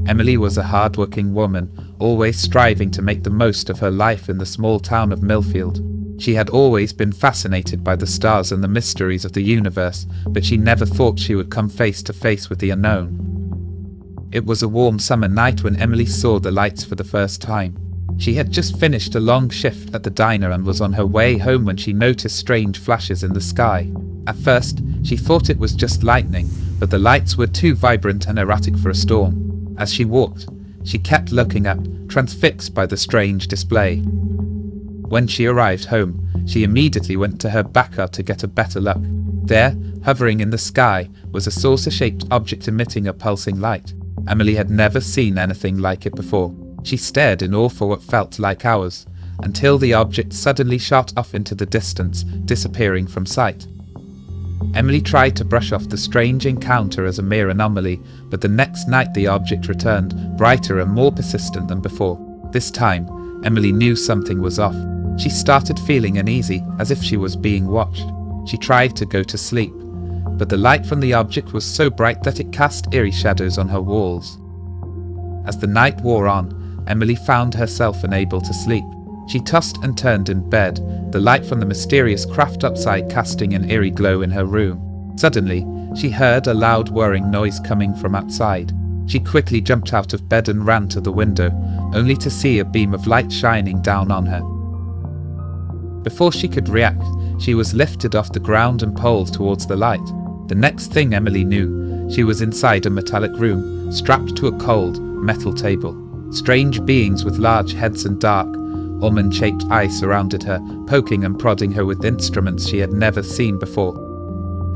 Emily was a hard-working woman, always striving to make the most of her life in the small town of Millfield. She had always been fascinated by the stars and the mysteries of the universe, but she never thought she would come face to face with the unknown. It was a warm summer night when Emily saw the lights for the first time. She had just finished a long shift at the diner and was on her way home when she noticed strange flashes in the sky. At first, she thought it was just lightning, but the lights were too vibrant and erratic for a storm. As she walked, she kept looking up, transfixed by the strange display. When she arrived home, she immediately went to her backer to get a better look. There, hovering in the sky, was a saucer-shaped object emitting a pulsing light. Emily had never seen anything like it before. She stared in awe for what felt like hours, until the object suddenly shot off into the distance, disappearing from sight. Emily tried to brush off the strange encounter as a mere anomaly, but the next night the object returned, brighter and more persistent than before. This time, Emily knew something was off. She started feeling uneasy, as if she was being watched. She tried to go to sleep, but the light from the object was so bright that it cast eerie shadows on her walls. As the night wore on, Emily found herself unable to sleep. She tossed and turned in bed, the light from the mysterious craft outside casting an eerie glow in her room. Suddenly, she heard a loud whirring noise coming from outside. She quickly jumped out of bed and ran to the window, only to see a beam of light shining down on her. Before she could react, she was lifted off the ground and pulled towards the light. The next thing Emily knew, she was inside a metallic room, strapped to a cold, metal table. Strange beings with large heads and dark, almond-shaped eyes surrounded her, poking and prodding her with instruments she had never seen before.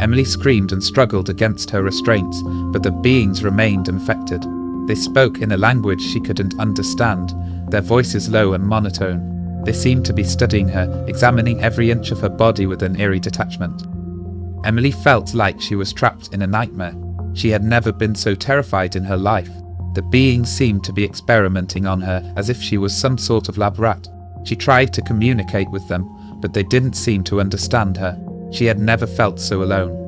Emily screamed and struggled against her restraints, but the beings remained unaffected. They spoke in a language she couldn't understand, their voices low and monotone. They seemed to be studying her, examining every inch of her body with an eerie detachment. Emily felt like she was trapped in a nightmare. She had never been so terrified in her life. The beings seemed to be experimenting on her as if she was some sort of lab rat. She tried to communicate with them, but they didn't seem to understand her. She had never felt so alone.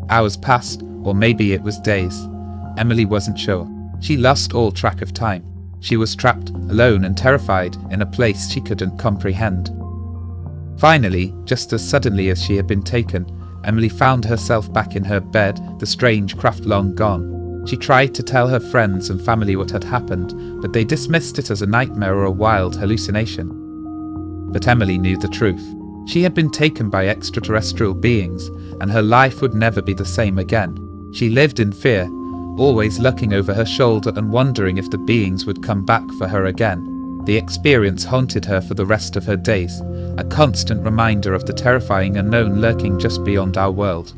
Hours passed, or maybe it was days. Emily wasn't sure. She lost all track of time. She was trapped, alone and terrified, in a place she couldn't comprehend. Finally, just as suddenly as she had been taken, Emily found herself back in her bed, the strange craft long gone. She tried to tell her friends and family what had happened, but they dismissed it as a nightmare or a wild hallucination. But Emily knew the truth. She had been taken by extraterrestrial beings, and her life would never be the same again. She lived in fear, always looking over her shoulder and wondering if the beings would come back for her again. The experience haunted her for the rest of her days, a constant reminder of the terrifying unknown lurking just beyond our world.